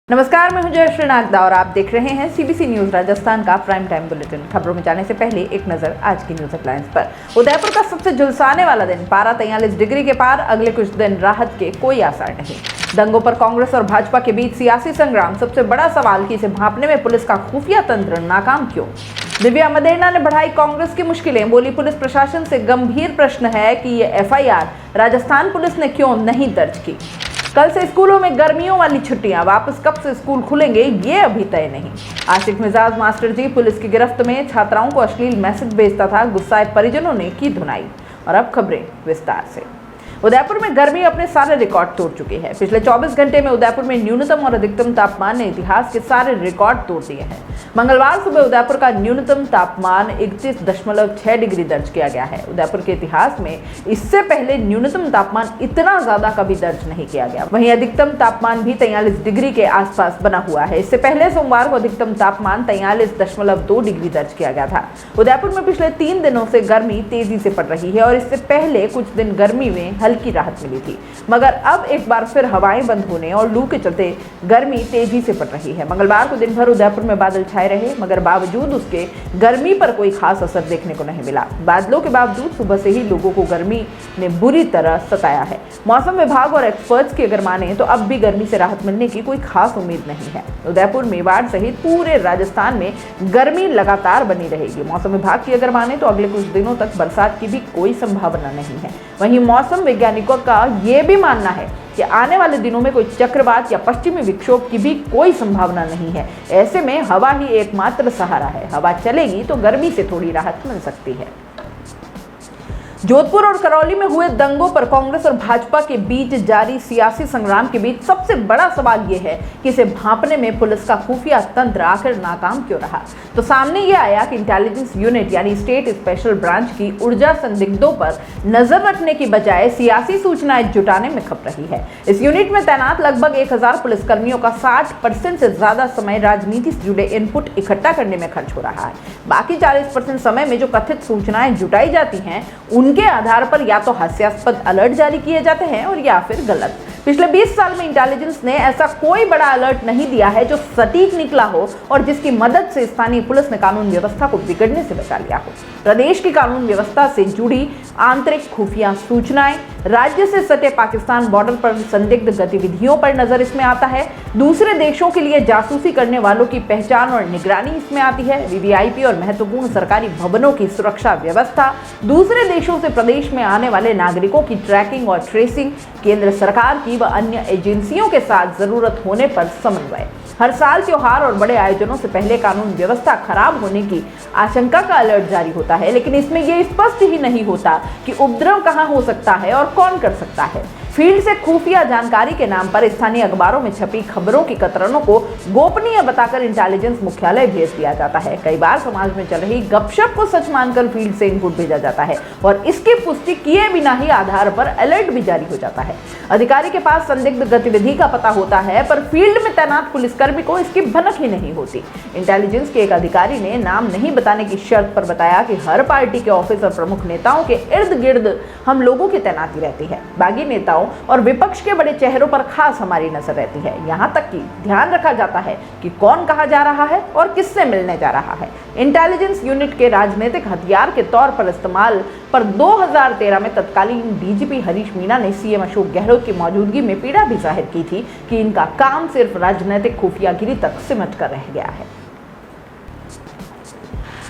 नमस्कार, मैं हूं जयश्री नागदा और आप देख रहे हैं सीबीसी न्यूज राजस्थान का प्राइम टाइम बुलेटिन। खबरों में जाने से पहले एक नजर आज की न्यूज हेडलाइंस पर। उदयपुर का सबसे झुलसाने वाला दिन, पारा 43 डिग्री के पार, अगले कुछ दिन राहत के कोई आसार नहीं। दंगों पर कांग्रेस और भाजपा के बीच सियासी संग्राम, सबसे बड़ा सवाल कि इसे भांपने में पुलिस का खुफिया तंत्र नाकाम क्यों। दिव्या मदेरणा ने बढ़ाई कांग्रेस की मुश्किलें, बोली पुलिस प्रशासन से गंभीर प्रश्न है कि ये एफआईआर राजस्थान पुलिस ने क्यों नहीं दर्ज की। कल से स्कूलों में गर्मियों वाली छुट्टियां, वापस कब से स्कूल खुलेंगे ये अभी तय नहीं। आशिक मिजाज मास्टर जी पुलिस की गिरफ्त में, छात्राओं को अश्लील मैसेज भेजता था, गुस्साए परिजनों ने की धुनाई। और अब खबरें विस्तार से। उदयपुर में गर्मी अपने सारे रिकॉर्ड तोड़ चुकी है। पिछले 24 घंटे में उदयपुर में न्यूनतम और अधिकतम तापमान ने इतिहास के सारे रिकॉर्ड तोड़ दिए हैं। मंगलवार सुबह उदयपुर का न्यूनतम तापमान 31.6 डिग्री दर्ज किया गया है। उदयपुर के इतिहास में इससे पहले न्यूनतम तापमान इतना ज्यादा कभी दर्ज नहीं किया गया। वहीं अधिकतम तापमान भी 43 डिग्री के आसपास बना हुआ है। इससे पहले सोमवार को अधिकतम तापमान 43.2 डिग्री दर्ज किया गया था। उदयपुर में पिछले 3 दिनों से गर्मी तेजी से पड़ रही है और इससे पहले कुछ दिन गर्मी में हल्की राहत मिली थी, मगर अब एक बार फिर हवाएं बंद होने और लू के चलते गर्मी तेजी से पड़ रही है। मंगलवार को दिन भर उदयपुर में बादल छाए रहे, मगर बावजूद उसके गर्मी पर कोई खास असर देखने को नहीं मिला। बादलों के बावजूद सुबह से ही लोगों को गर्मी ने बुरी तरह सताया है। मौसम विभाग और एक्सपर्ट्स की अगर माने तो अब भी गर्मी से राहत मिलने की कोई खास उम्मीद नहीं है। उदयपुर, मेवाड़ सहित पूरे राजस्थान में गर्मी लगातार बनी रहेगी। मौसम विभाग की अगर माने तो अगले कुछ दिनों तक बरसात की भी कोई संभावना नहीं है। वहीं मौसम वैज्ञानिकों का यह भी मानना है कि आने वाले दिनों में कोई चक्रवात या पश्चिमी विक्षोभ की भी कोई संभावना नहीं है। ऐसे में हवा ही एकमात्र सहारा है। हवा चलेगी तो गर्मी से थोड़ी राहत मिल सकती है। जोधपुर और करौली में हुए दंगों पर कांग्रेस और भाजपा के बीच जारी सियासी संग्राम के बीच सबसे बड़ा सवाल यह है कि इसे भांपने में पुलिस का खुफिया तंत्र आखिर नाकाम क्यों रहा। तो सामने यह आया कि इंटेलिजेंस यूनिट यानी स्टेट स्पेशल ब्रांच की ऊर्जा संदिग्धों पर नजर रखने की बजाय सियासी सूचनाएं जुटाने में खप रही है। इस यूनिट में तैनात लगभग 1000 पुलिसकर्मियों का 60% से ज्यादा समय राजनीति से जुड़े इनपुट इकट्ठा करने में खर्च हो रहा है। बाकी 40% समय में जो कथित सूचनाएं जुटाई जाती हैं उनके आधार पर या तो हास्यास्पद अलर्ट जारी किए जाते हैं और या फिर गलत। पिछले 20 साल में इंटेलिजेंस ने ऐसा कोई बड़ा अलर्ट नहीं दिया है जो सटीक निकला हो और जिसकी मदद से स्थानीय पुलिस ने कानून व्यवस्था को बिगड़ने से बचा लिया हो। प्रदेश की कानून व्यवस्था से जुड़ी आंतरिक खुफिया सूचनाएं, राज्य से सटे पाकिस्तान बॉर्डर पर संदिग्ध गतिविधियों पर नजर इसमें आता है। दूसरे देशों के लिए जासूसी करने वालों की पहचान और निगरानी इसमें आती है। वीवीआईपी और महत्वपूर्ण सरकारी भवनों की सुरक्षा व्यवस्था, दूसरे देशों से प्रदेश में आने वाले नागरिकों की ट्रैकिंग और ट्रेसिंग, केंद्र सरकार की व अन्य एजेंसियों के साथ जरूरत होने पर समन्वय। हर साल त्योहार और बड़े आयोजनों से पहले कानून व्यवस्था खराब होने की आशंका का अलर्ट जारी होता है, लेकिन इसमें यह स्पष्ट ही नहीं होता कि उपद्रव कहां हो सकता है और कौन कर सकता है। फील्ड से खुफिया जानकारी के नाम पर स्थानीय अखबारों में छपी खबरों की कतरनों को गोपनीय बताकर इंटेलिजेंस मुख्यालय भेज दिया जाता है। कई बार समाज में चल रही गपशप को सच मानकर फील्ड से इनपुट भेजा जाता है और इसकी पुष्टि किए बिना ही आधार पर अलर्ट भी जारी हो जाता है। अधिकारी के पास संदिग्ध गतिविधि का पता होता है, पर फील्ड में तैनात पुलिसकर्मी को इसकी भनक ही नहीं होती। इंटेलिजेंस के एक अधिकारी ने नाम नहीं बताने की शर्त पर बताया कि हर पार्टी के ऑफिस और प्रमुख नेताओं के इर्द गिर्द हम लोगों की तैनाती रहती है। बागी नेताओं और विपक्ष के बड़े चेहरों पर खास हमारी नजर रहती है। यहाँ तक कि ध्यान रखा जाता है कि कौन कहाँ जा रहा है और किससे मिलने जा रहा है। इंटेलिजेंस यूनिट के राजनीतिक हथियार के तौर पर इस्तेमाल पर 2013 में तत्कालीन डीजीपी हरीश मीणा ने सीएम अशोक गहलोत की मौजूदगी में पीड़ा भी जाहिर की थी कि इनका काम सिर्फ राजनीतिक खुफियागिरी तक सिमट कर रह गया है।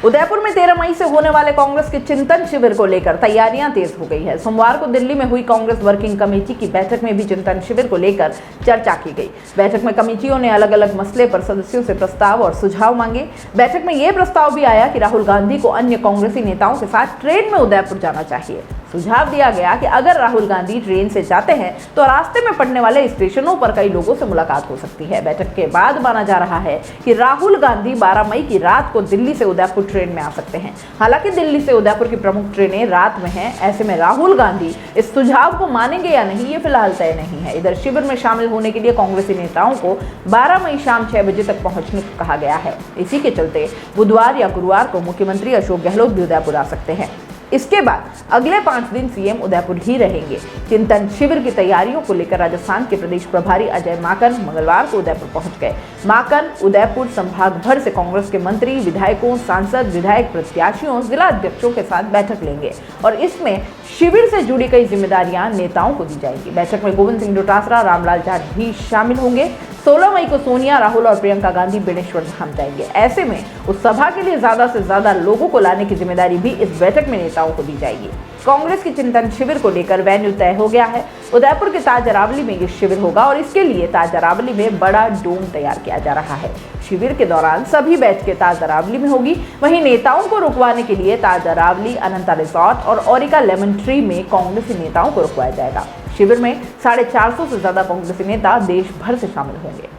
उदयपुर में 13 मई से होने वाले कांग्रेस के चिंतन शिविर को लेकर तैयारियां तेज हो गई है। सोमवार को दिल्ली में हुई कांग्रेस वर्किंग कमेटी की बैठक में भी चिंतन शिविर को लेकर चर्चा की गई। बैठक में कमेटियों ने अलग अलग मसले पर सदस्यों से प्रस्ताव और सुझाव मांगे। बैठक में यह प्रस्ताव भी आया कि राहुल गांधी को अन्य कांग्रेसी नेताओं के साथ ट्रेन में उदयपुर जाना चाहिए। सुझाव दिया गया कि अगर राहुल गांधी ट्रेन से जाते हैं तो रास्ते में पड़ने वाले स्टेशनों पर कई लोगों से मुलाकात हो सकती है। बैठक के बाद माना जा रहा है कि राहुल गांधी 12 मई की रात को दिल्ली से उदयपुर ट्रेन में आ सकते हैं। हालांकि दिल्ली से उदयपुर की प्रमुख ट्रेनें रात में हैं, ऐसे में राहुल गांधी इस सुझाव को मानेंगे या नहीं ये फिलहाल तय नहीं है। इधर शिविर में शामिल होने के लिए कांग्रेसी नेताओं को 12 मई शाम 6 बजे तक पहुंचने को कहा गया है। इसी के चलते बुधवार या गुरुवार को मुख्यमंत्री अशोक गहलोत भी उदयपुर आ सकते हैं। इसके बाद अगले 5 दिन सीएम उदयपुर ही रहेंगे। चिंतन शिविर की तैयारियों को लेकर राजस्थान के प्रदेश प्रभारी अजय माकन मंगलवार को उदयपुर पहुंच गए। माकन उदयपुर संभाग भर से कांग्रेस के मंत्री, विधायकों, सांसद, विधायक प्रत्याशियों, जिला अध्यक्षों के साथ बैठक लेंगे और इसमें शिविर से जुड़ी कई जिम्मेदारियां नेताओं को दी जाएंगी। बैठक में गोविंद सिंह डोटासरा, रामलाल जाट भी शामिल होंगे। 16 मई को सोनिया, राहुल और प्रियंका गांधी बेणेश्वर धाम जाएंगे। ऐसे में उस सभा के लिए ज्यादा से ज्यादा लोगों को लाने की जिम्मेदारी भी इस बैठक में नेताओं को दी जाएगी। कांग्रेस की चिंतन शिविर को लेकर वेन्यू तय हो गया है। उदयपुर के ताज अरावली में ये शिविर होगा और इसके लिए ताज अरावली में बड़ा डोम तैयार किया जा रहा है। शिविर के दौरान सभी बैठकें ताज अरावली में होगी। वहीं नेताओं को रुकवाने के लिए ताज अरावली, अनंता रिसोर्ट और ओरिका लेमन ट्री में कांग्रेसी नेताओं को रुकवाया जाएगा। शिविर में 450 से ज्यादा कांग्रेसी नेता देश भर से शामिल होंगे।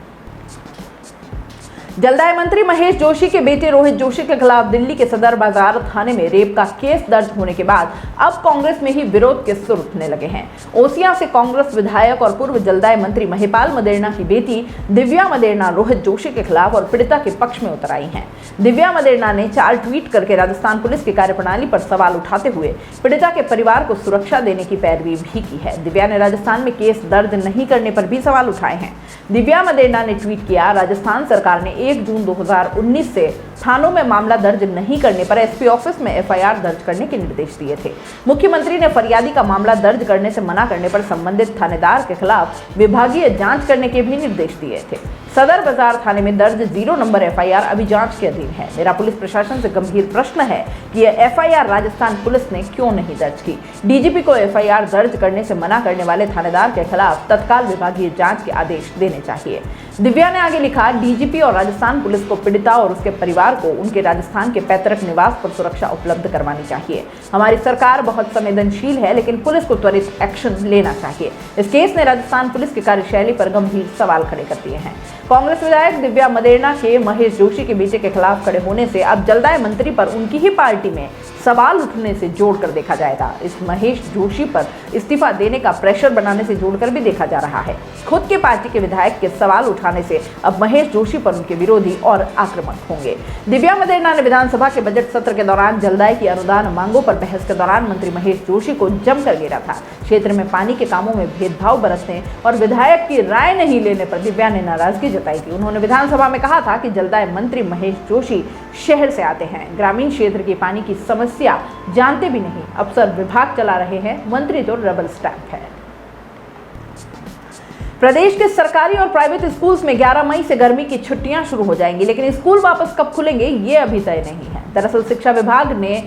जलदाय मंत्री महेश जोशी के बेटे रोहित जोशी के खिलाफ दिल्ली के सदर बाजार थाने में रेप का केस दर्ज होने के बाद अब कांग्रेस में ही विरोध के सुर उठने लगे हैं। ओसियां से कांग्रेस विधायक और पूर्व जलदाय मंत्री महिपाल मदेरणा की बेटी दिव्या मदेरणा रोहित जोशी के खिलाफ और पीड़िता के पक्ष में उतर आई हैं। दिव्या मदेरणा ने 4 ट्वीट करके राजस्थान पुलिस की कार्यप्रणाली पर सवाल उठाते हुए पीड़िता के परिवार को सुरक्षा देने की पैरवी भी की है। दिव्या ने राजस्थान में केस दर्ज नहीं करने पर भी सवाल उठाए हैं। दिव्या मदेरणा ने ट्वीट किया, राजस्थान सरकार ने 1 जून 2019 से थानों में मामला दर्ज नहीं करने पर एसपी ऑफिस में एफआईआर दर्ज करने के निर्देश दिए थे। मुख्यमंत्री ने फरियादी का मामला दर्ज करने से मना करने पर संबंधित थानेदार के खिलाफ विभागीय जांच करने के भी निर्देश दिए थे। सदर बाजार थाने में दर्ज 0 नंबर एफआईआर अभी जांच के अधीन है। मेरा पुलिस प्रशासन से गंभीर प्रश्न है कि यह एफआईआर राजस्थान पुलिस ने क्यों नहीं दर्ज की। डीजीपी को एफआईआर दर्ज करने से मना करने वाले थानेदार के खिलाफ तत्काल विभागीय जांच के आदेश देने चाहिए। दिव्या ने आगे लिखा, डीजीपी और राजस्थान पुलिस को पीड़िता और उसके परिवार को उनके राजस्थान के पैतृक निवास पर सुरक्षा उपलब्ध करवानी चाहिए। हमारी सरकार बहुत संवेदनशील है, लेकिन पुलिस को त्वरित एक्शन लेना चाहिए। इस केस ने राजस्थान पुलिस की कार्यशैली पर गंभीर सवाल खड़े कर दिए हैं। कांग्रेस विधायक दिव्या मदेरणा के महेश जोशी के बेटे के खिलाफ खड़े होने से अब जलदाय मंत्री पर उनकी ही पार्टी में सवाल उठने से जोड़कर देखा जाएगा। इस महेश जोशी पर इस्तीफा देने का प्रेशर बनाने से जोड़कर भी देखा जा रहा है। खुद के पार्टी के विधायक के सवाल उठाने से अब महेश जोशी पर उनके विरोधी और आक्रामक होंगे। दिव्या मदेरणा ने विधानसभा के बजट सत्र के दौरान जलदाय की अनुदान मांगों पर बहस के दौरान मंत्री महेश जोशी को जमकर घेरा था। क्षेत्र में पानी के कामों में भेदभाव बरतने और विधायक की राय नहीं लेने पर दिव्या ने नाराजगी जताई थी। उन्होंने विधानसभा में कहा था कि जलदाय मंत्री महेश जोशी शहर से आते हैं, ग्रामीण क्षेत्र की पानी की समस्या जानते भी नहीं, अफसर विभाग चला रहे हैं, मंत्री तो रबर स्टैंप है। प्रदेश के सरकारी और प्राइवेट स्कूल्स में 11 मई से गर्मी की छुट्टियां शुरू हो जाएंगी, लेकिन स्कूल वापस कब खुलेंगे ये अभी तय नहीं है। दरअसल शिक्षा विभाग ने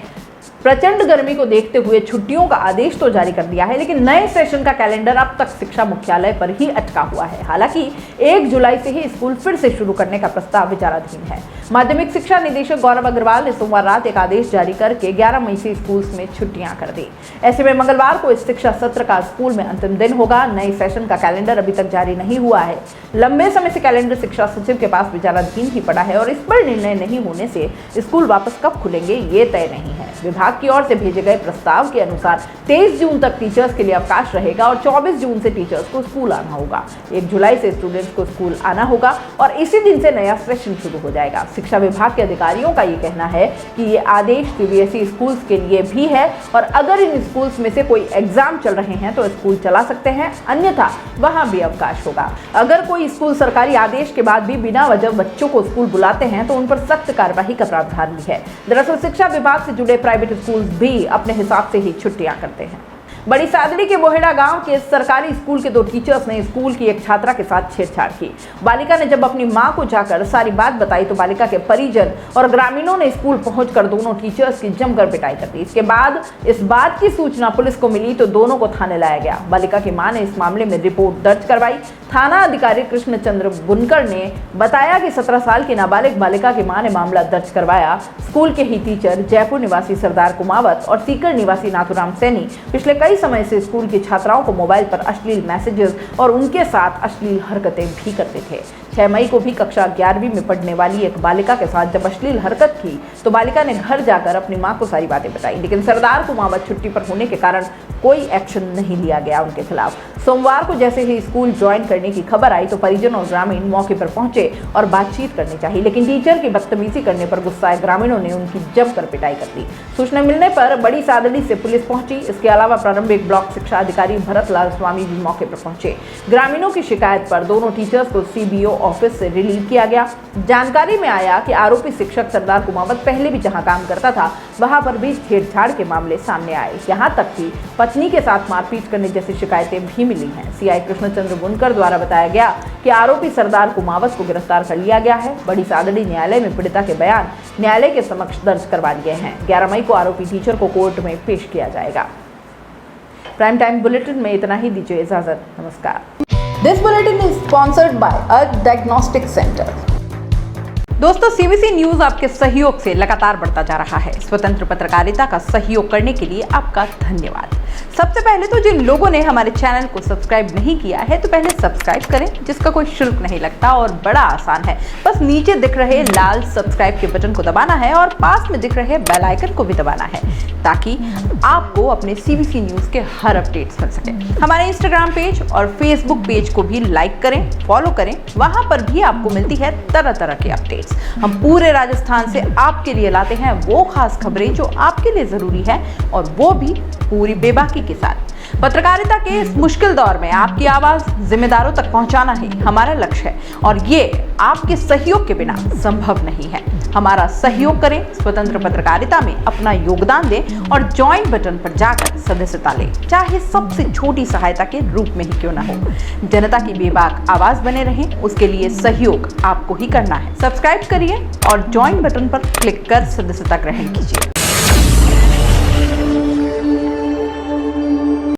प्रचंड गर्मी को देखते हुए छुट्टियों का आदेश तो जारी कर दिया है, लेकिन नए सेशन का कैलेंडर अब तक शिक्षा मुख्यालय पर ही अटका हुआ है। हालांकि 1 जुलाई से ही स्कूल फिर से शुरू करने का प्रस्ताव विचाराधीन है। माध्यमिक शिक्षा निदेशक गौरव अग्रवाल ने सोमवार रात एक आदेश जारी करके 11 मई से स्कूल्स में छुट्टियां कर दी। ऐसे में मंगलवार को इस शिक्षा सत्र का स्कूल में अंतिम दिन होगा। नए सेशन का कैलेंडर अभी तक जारी नहीं हुआ है। लंबे समय से कैलेंडर शिक्षा सचिव के पास विचाराधीन ही पड़ा है और इस पर निर्णय नहीं होने से स्कूल वापस कब खुलेंगे ये तय नहीं है। विभाग की ओर से भेजे गए प्रस्ताव के अनुसार 23 जून तक टीचर्स के लिए अवकाश रहेगा और 24 जून से टीचर्स को स्कूल आना होगा। 1 जुलाई से स्टूडेंट्स को स्कूल आना होगा और इसी दिन से नया सेशन शुरू हो जाएगा। शिक्षा विभाग के अधिकारियों का ये कहना है कि ये आदेश सीबीएसई स्कूल्स के लिए भी है और अगर इन स्कूल्स में से कोई एग्जाम चल रहे हैं तो स्कूल चला सकते हैं, अन्यथा वहां भी अवकाश होगा। अगर कोई स्कूल सरकारी आदेश के बाद भी बिना वजह बच्चों को स्कूल बुलाते हैं तो उन पर सख्त कार्रवाई का प्रावधान भी है। दरअसल शिक्षा विभाग से जुड़े प्राइवेट स्कूल भी अपने हिसाब से ही छुट्टियां करते हैं। बड़ी सादड़ी के बोहेड़ा गांव के सरकारी स्कूल के 2 टीचर्स ने स्कूल की एक छात्रा के साथ छेड़छाड़ की। बालिका ने जब अपनी मां को जाकर सारी बात बताई तो बालिका के परिजन और ग्रामीणों ने स्कूल पहुंचकर दोनों टीचर्स की जमकर पिटाई कर दी। इसके बाद इस बात की सूचना पुलिस को मिली तो दोनों को थाने लाया गया। बालिका की मां ने इस मामले में रिपोर्ट दर्ज करवाई। थाना अधिकारी कृष्णचंद्र बुनकर ने बताया कि 17 साल की नाबालिग बालिका की मां ने मामला दर्ज करवाया। स्कूल के ही टीचर जयपुर निवासी सरदार कुमावत और सीकर निवासी नाथुराम सैनी पिछले कई समय से स्कूल की छात्राओं को मोबाइल पर अश्लील मैसेजेस और उनके साथ अश्लील हरकतें भी करते थे। 6 मई को भी कक्षा 11वीं में पढ़ने वाली एक बालिका के साथ जब अश्लील हरकत की तो बालिका ने घर जाकर अपनी मां को सारी बातें बताई, लेकिन सरदार कुमावत छुट्टी पर होने के कारण कोई एक्शन नहीं लिया गया उनके खिलाफ। सोमवार को जैसे ही स्कूल ज्वाइन करने की खबर आई तो परिजन और ग्रामीण मौके पर पहुंचे और बातचीत करनी चाहिए, लेकिन टीचर की बदतमीजी करने पर गुस्साए ग्रामीणों ने उनकी जमकर पिटाई कर दी। सूचना मिलने पर बड़ी सादड़ी से पुलिस पहुंची। इसके अलावा प्रारंभिक ब्लॉक शिक्षा अधिकारी भरत लाल स्वामी भी मौके पर पहुंचे। ग्रामीणों की शिकायत पर दोनों टीचर्स को CBO ऑफिस से रिलीव किया गया। जानकारी में आया कि आरोपी शिक्षक सरदार कुमावत पहले भी जहां काम करता था वहां पर भी छेड़छाड़ के मामले सामने आए। यहाँ तक कि पत्नी के साथ मारपीट करने जैसी शिकायतें भी मिली हैं। CI कृष्णचंद्र बुनकर द्वारा बताया गया कि आरोपी सरदार कुमावत को गिरफ्तार कर लिया गया है। बड़ी सादड़ी न्यायालय में पीड़िता के बयान न्यायालय के समक्ष दर्ज करवा लिए हैं। 11 मई को आरोपी टीचर को कोर्ट में पेश किया जाएगा। प्राइम टाइम बुलेटिन में इतना ही, दीजिए इजाजत। नमस्कार। This bulletin is sponsored by a diagnostic centre. दोस्तों, CBC न्यूज आपके सहयोग से लगातार बढ़ता जा रहा है। स्वतंत्र पत्रकारिता का सहयोग करने के लिए आपका धन्यवाद। सबसे पहले तो जिन लोगों ने हमारे चैनल को सब्सक्राइब नहीं किया है तो पहले सब्सक्राइब करें, जिसका कोई शुल्क नहीं लगता और बड़ा आसान है। बस नीचे दिख रहे लाल सब्सक्राइब के बटन को दबाना है और पास में दिख रहे बेल आइकन को भी दबाना है, ताकि आपको अपने CBC न्यूज के हर अपडेट्स मिल सके। हमारे इंस्टाग्राम पेज और फेसबुक पेज को भी लाइक करें, फॉलो करें। वहां पर भी आपको मिलती है तरह तरह के अपडेट्स। हम पूरे राजस्थान से आपके लिए लाते हैं वो खास खबरें जो आपके लिए जरूरी है, और वो भी पूरी बेबाकी के साथ। पत्रकारिता के इस मुश्किल दौर में आपकी आवाज जिम्मेदारों तक पहुंचाना ही हमारा लक्ष्य है, और ये आपके सहयोग के बिना संभव नहीं है। हमारा सहयोग करें, स्वतंत्र पत्रकारिता में अपना योगदान दें और ज्वाइन बटन पर जाकर सदस्यता लें, चाहे सबसे छोटी सहायता के रूप में ही क्यों ना हो। जनता की बेबाक आवाज बने रहें, उसके लिए सहयोग आपको ही करना है। सब्सक्राइब करिए और ज्वाइन बटन पर क्लिक कर सदस्यता ग्रहण कीजिए।